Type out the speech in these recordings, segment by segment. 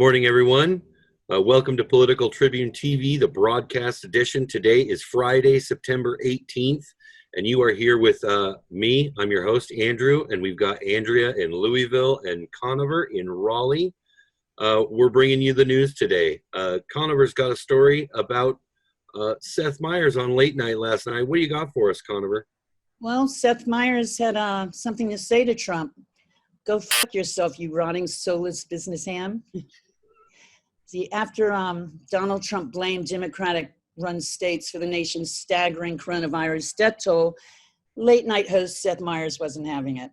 Morning, everyone. Welcome to Political Tribune TV, the broadcast edition. Today is Friday, September 18th, and you are here with me. I'm your host, Andrew, and we've got Andrea in Louisville and Conover in Raleigh. We're bringing you the news today. Conover's got a story about Seth Meyers on late night last night. What do you got for us, Conover? Well, Seth Meyers had something to say to Trump. Go fuck yourself, you rotting, soulless business ham. See, after Donald Trump blamed Democratic-run states for the nation's staggering coronavirus death toll, late-night host Seth Meyers wasn't having it.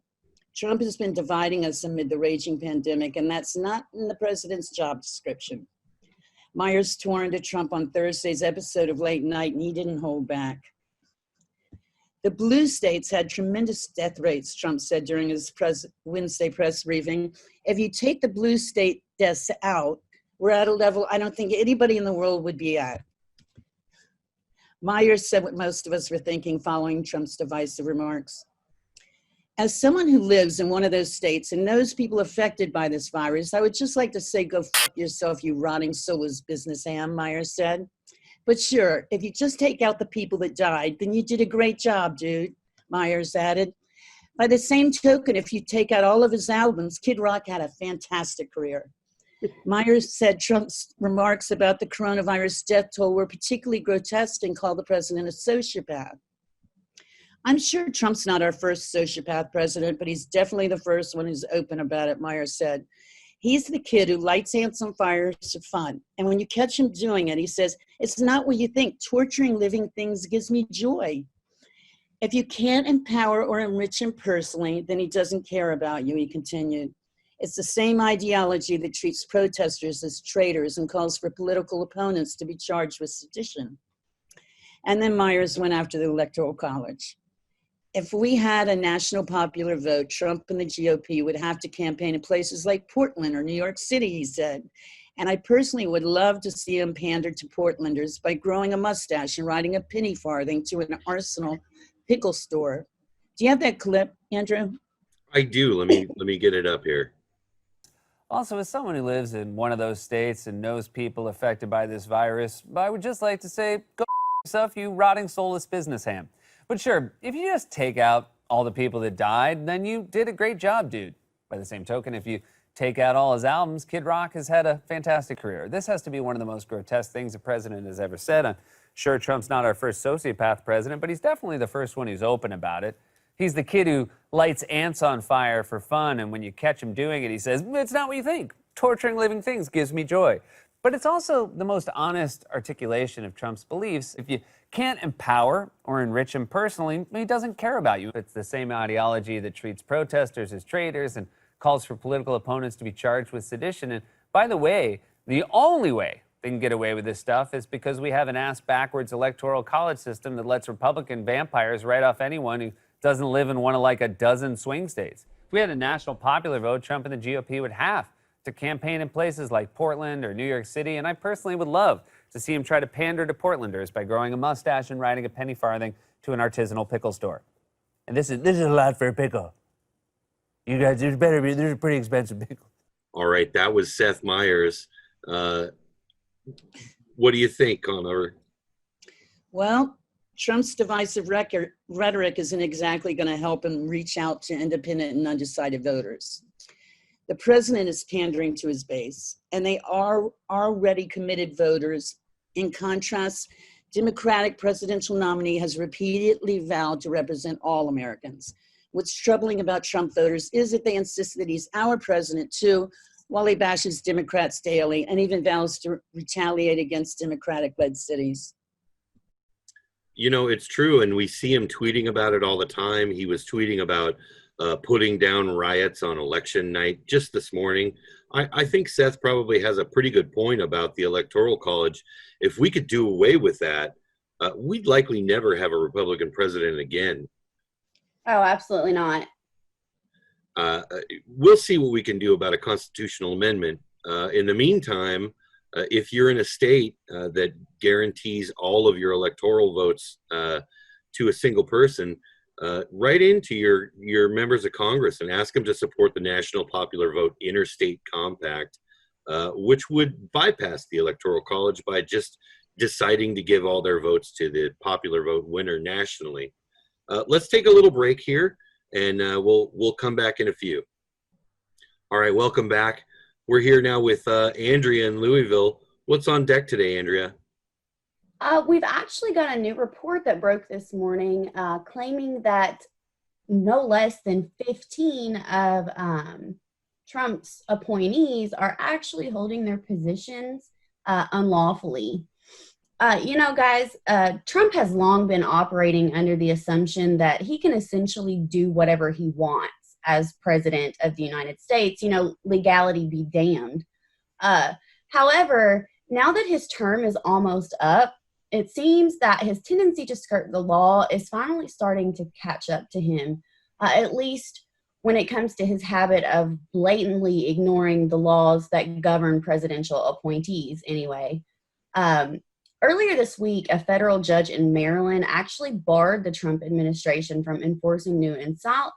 Trump has been dividing us amid the raging pandemic, and that's not in the president's job description. Meyers tore into Trump on Thursday's episode of Late Night, and he didn't hold back. The blue states had tremendous death rates, Trump said during his Wednesday press briefing. If you take the blue state deaths out, we're at a level I don't think anybody in the world would be at. Meyers said what most of us were thinking following Trump's divisive remarks. As someone who lives in one of those states and knows people affected by this virus, I would just like to say, go fuck yourself, you rotting soulless business ham, Meyers said. But sure, if you just take out the people that died, then you did a great job, dude, Meyers added. By the same token, if you take out all of his albums, Kid Rock had a fantastic career. Meyers said Trump's remarks about the coronavirus death toll were particularly grotesque and called the president a sociopath. I'm sure Trump's not our first sociopath president, but he's definitely the first one who's open about it, Meyers said. He's the kid who lights ants on fire for fun. And when you catch him doing it, he says, it's not what you think. Torturing living things gives me joy. If you can't empower or enrich him personally, then he doesn't care about you, he continued. It's the same ideology that treats protesters as traitors and calls for political opponents to be charged with sedition. And then Meyers went after the Electoral College. If we had a national popular vote, Trump and the GOP would have to campaign in places like Portland or New York City, he said. And I personally would love to see him pander to Portlanders by growing a mustache and riding a penny farthing to an Arsenal pickle store. Do you have that clip, Andrew? I do. Let me get it up here. Also, as someone who lives in one of those states and knows people affected by this virus, I would just like to say, go yourself, you rotting soulless business ham. But sure, if you just take out all the people that died, then you did a great job, dude. By the same token, if you take out all his albums, Kid Rock has had a fantastic career. This has to be one of the most grotesque things a president has ever said. I'm sure Trump's not our first sociopath president, but he's definitely the first one who's open about it. He's the kid who lights ants on fire for fun, and when you catch him doing it, he says, it's not what you think. Torturing living things gives me joy. But it's also the most honest articulation of Trump's beliefs. If you can't empower or enrich him personally, he doesn't care about you. It's the same ideology that treats protesters as traitors and calls for political opponents to be charged with sedition. And by the way, the only way they can get away with this stuff is because we have an ass-backwards electoral college system that lets Republican vampires write off anyone who doesn't live in one of like a dozen swing states. If we had a national popular vote, Trump and the GOP would have to campaign in places like Portland or New York City, and I personally would love to see him try to pander to Portlanders by growing a mustache and riding a penny farthing to an artisanal pickle store. And this is a lot for a pickle. You guys, there's a pretty expensive pickle. All right, that was Seth Meyers. What do you think, Conover? Well, Trump's divisive rhetoric isn't exactly going to help him reach out to independent and undecided voters. The president is pandering to his base, and they are already committed voters. In contrast, Democratic presidential nominee has repeatedly vowed to represent all Americans. What's troubling about Trump voters is that they insist that he's our president too, while he bashes Democrats daily and even vows to retaliate against Democratic-led cities. You know, it's true, and we see him tweeting about it all the time. He was tweeting about putting down riots on election night just this morning. I think Seth probably has a pretty good point about the Electoral College. If we could do away with that, we'd likely never have a Republican president again. Oh, absolutely not. We'll see what we can do about a constitutional amendment. In the meantime, if you're in a state that guarantees all of your electoral votes to a single person, write into your members of Congress and ask them to support the National Popular Vote Interstate Compact. which would bypass the Electoral College by just deciding to give all their votes to the popular vote winner nationally. Let's take a little break here, and we'll come back in a few. All right, welcome back. We're here now with Andrea in Louisville. What's on deck today, Andrea? We've actually got a new report that broke this morning claiming that no less than 15 of Trump's appointees are actually holding their positions unlawfully. Guys, Trump has long been operating under the assumption that he can essentially do whatever he wants as president of the United States. Legality be damned. However, now that his term is almost up, it seems that his tendency to skirt the law is finally starting to catch up to him, at least when it comes to his habit of blatantly ignoring the laws that govern presidential appointees anyway. Earlier this week, a federal judge in Maryland actually barred the Trump administration from enforcing new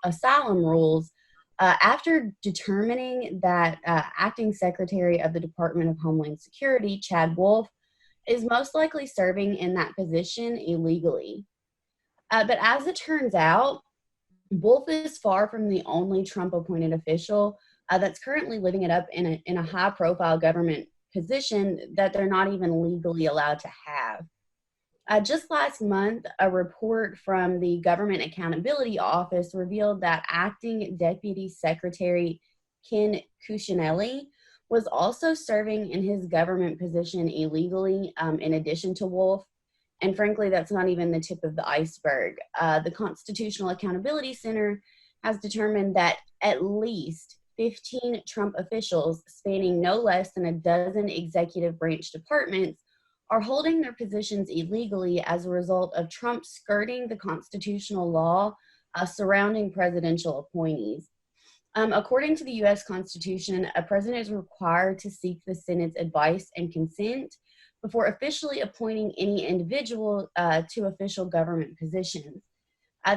asylum rules after determining that acting secretary of the Department of Homeland Security, Chad Wolf, is most likely serving in that position illegally. But as it turns out, Wolf is far from the only Trump-appointed official that's currently living it up in a high-profile government position that they're not even legally allowed to have. Just last month, a report from the Government Accountability Office revealed that acting Deputy Secretary Ken Cuccinelli was also serving in his government position illegally in addition to Wolf. And frankly, that's not even the tip of the iceberg. The Constitutional Accountability Center has determined that at least 15 Trump officials spanning no less than a dozen executive branch departments are holding their positions illegally as a result of Trump skirting the constitutional law surrounding presidential appointees. According to the U.S. Constitution, a president is required to seek the Senate's advice and consent before officially appointing any individual to official government positions.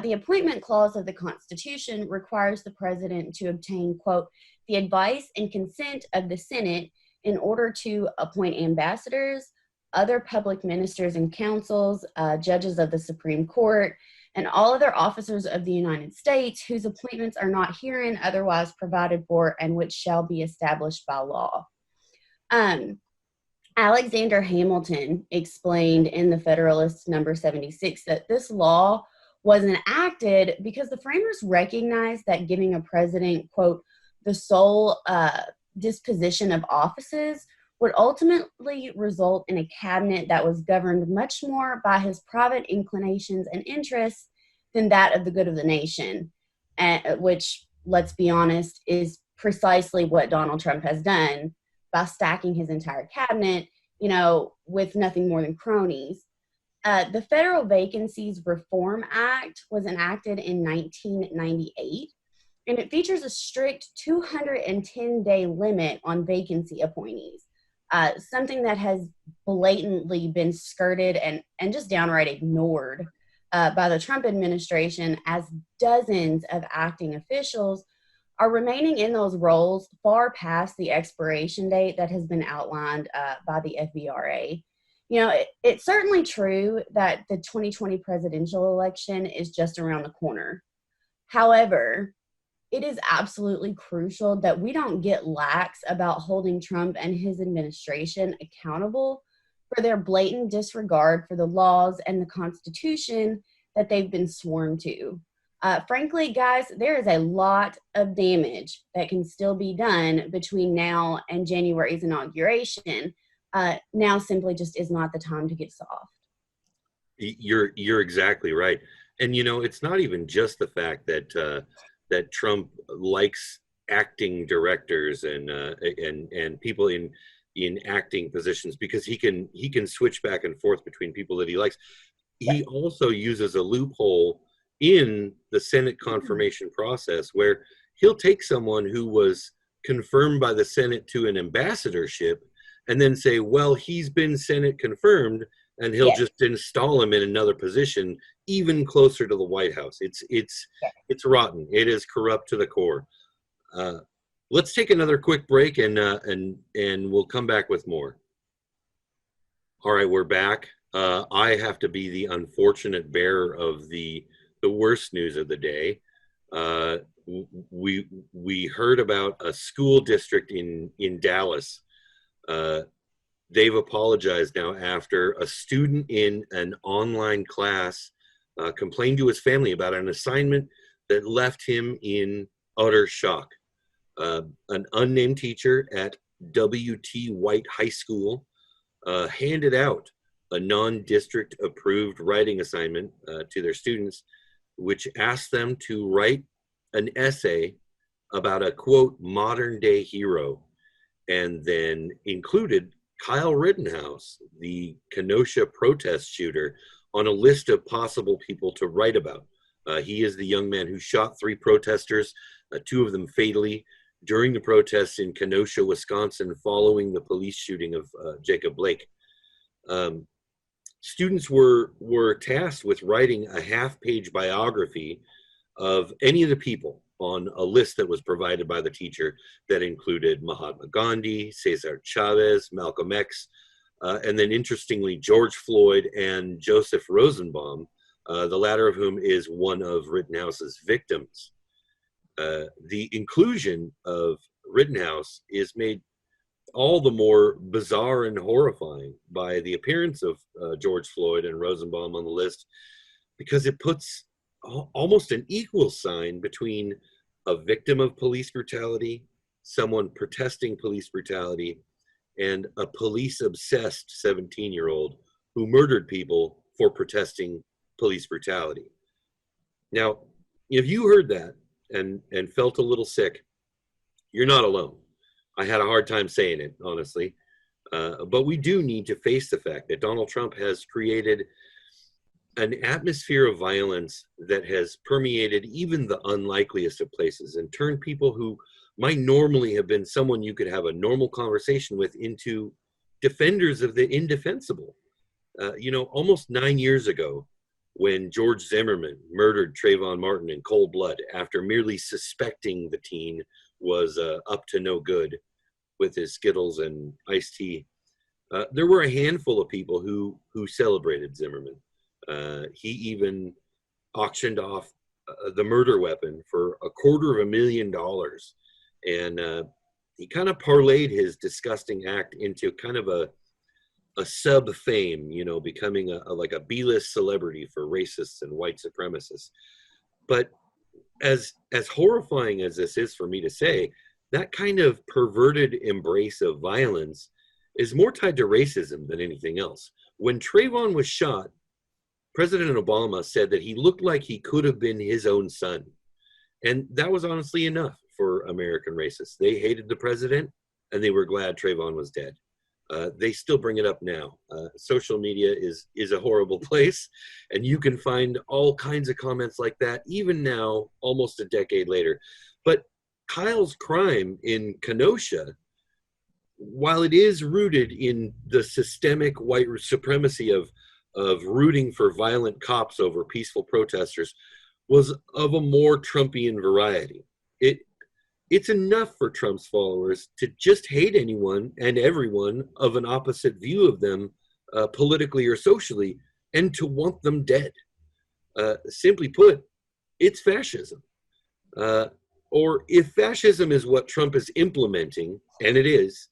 The appointment clause of the Constitution requires the president to obtain, quote, the advice and consent of the Senate in order to appoint ambassadors, other public ministers and councils, judges of the Supreme Court, and all other officers of the United States whose appointments are not herein otherwise provided for and which shall be established by law. Alexander Hamilton explained in the Federalist number 76 that this law was enacted because the framers recognized that giving a president, quote, the sole disposition of offices would ultimately result in a cabinet that was governed much more by his private inclinations and interests than that of the good of the nation, which, let's be honest, is precisely what Donald Trump has done by stacking his entire cabinet, with nothing more than cronies. The Federal Vacancies Reform Act was enacted in 1998, and it features a strict 210-day limit on vacancy appointees, something that has blatantly been skirted and just downright ignored by the Trump administration, as dozens of acting officials are remaining in those roles far past the expiration date that has been outlined by the FVRA. It's certainly true that the 2020 presidential election is just around the corner. However, it is absolutely crucial that we don't get lax about holding Trump and his administration accountable for their blatant disregard for the laws and the Constitution that they've been sworn to. Frankly, guys, there is a lot of damage that can still be done between now and January's inauguration. Now simply just is not the time to get soft. You're exactly right. And it's not even just the fact that that Trump likes acting directors and people in acting positions, because he can switch back and forth between people that he likes. He also uses a loophole in the Senate confirmation process where he'll take someone who was confirmed by the Senate to an ambassadorship and then say, well, he's been Senate confirmed, and he'll just install him in another position even closer to the White House. It's rotten. It is corrupt to the core. Let's take another quick break and we'll come back with more. All right, we're back. I have to be the unfortunate bearer of the worst news of the day. We heard about a school district in Dallas. They've apologized now after a student in an online class complained to his family about an assignment that left him in utter shock. An unnamed teacher at W.T. White High School handed out a non-district approved writing assignment to their students, which asked them to write an essay about a, quote, modern day hero, and then included Kyle Rittenhouse, the Kenosha protest shooter, on a list of possible people to write about. He is the young man who shot 3 protesters, 2 of them fatally, during the protests in Kenosha, Wisconsin, following the police shooting of Jacob Blake. Students were tasked with writing a half-page biography of any of the people on a list that was provided by the teacher that included Mahatma Gandhi, Cesar Chavez, Malcolm X, and then interestingly, George Floyd and Joseph Rosenbaum, the latter of whom is one of Rittenhouse's victims. The inclusion of Rittenhouse is made all the more bizarre and horrifying by the appearance of George Floyd and Rosenbaum on the list, because it puts almost an equal sign between a victim of police brutality, someone protesting police brutality, and a police-obsessed 17-year-old who murdered people for protesting police brutality. Now, if you heard that and felt a little sick, you're not alone. I had a hard time saying it, honestly. But we do need to face the fact that Donald Trump has created an atmosphere of violence that has permeated even the unlikeliest of places and turned people who might normally have been someone you could have a normal conversation with into defenders of the indefensible. Almost 9 years ago, when George Zimmerman murdered Trayvon Martin in cold blood after merely suspecting the teen was up to no good with his Skittles and iced tea, there were a handful of people who celebrated Zimmerman. He even auctioned off the murder weapon for $250,000, and he kind of parlayed his disgusting act into kind of a sub fame, becoming like a B-list celebrity for racists and white supremacists. But as horrifying as this is for me to say, that kind of perverted embrace of violence is more tied to racism than anything else. When Trayvon was shot, President Obama said that he looked like he could have been his own son. And that was honestly enough for American racists. They hated the president, and they were glad Trayvon was dead. They still bring it up now. Social media is a horrible place, and you can find all kinds of comments like that, even now, almost a decade later. But Kyle's crime in Kenosha, while it is rooted in the systemic white supremacy of rooting for violent cops over peaceful protesters, was of a more Trumpian variety. It's enough for Trump's followers to just hate anyone and everyone of an opposite view of them, politically or socially, and to want them dead. Simply put, it's fascism. Or if fascism is what Trump is implementing, and it is,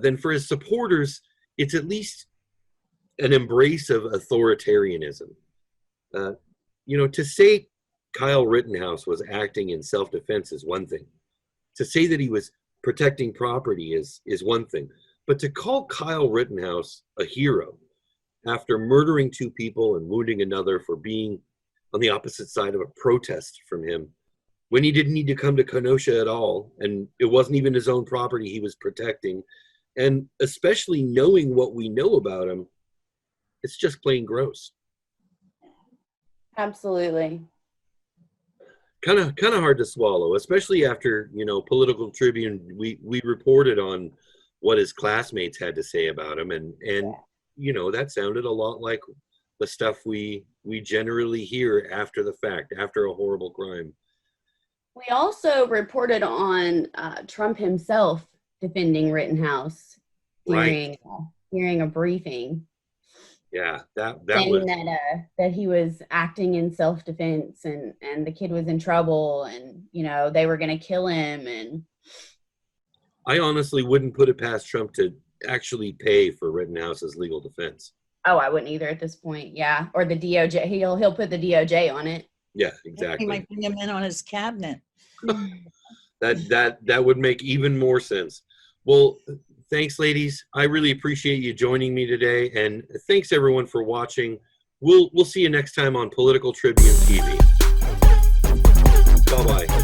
then for his supporters, it's at least an embrace of authoritarianism. To say Kyle Rittenhouse was acting in self-defense is one thing. To say that he was protecting property is one thing. But to call Kyle Rittenhouse a hero after murdering 2 people and wounding another for being on the opposite side of a protest from him, when he didn't need to come to Kenosha at all, and it wasn't even his own property he was protecting, and especially knowing what we know about him, it's just plain gross. Absolutely. Kind of hard to swallow, especially after, Political Tribune, we reported on what his classmates had to say about him, and that sounded a lot like the stuff we generally hear after the fact, after a horrible crime. We also reported on Trump himself defending Rittenhouse during a briefing. Yeah, that saying was. that he was acting in self-defense and the kid was in trouble and they were going to kill him. And I honestly wouldn't put it past Trump to actually pay for Rittenhouse's legal defense. oh, I wouldn't either at this point. Yeah, or the DOJ. He'll put the DOJ on it. Yeah, He exactly. might bring him in on his cabinet. That would make even more sense. Well, thanks, ladies. I really appreciate you joining me today, and thanks everyone for watching. We'll see you next time on Political Tribune TV. Bye bye.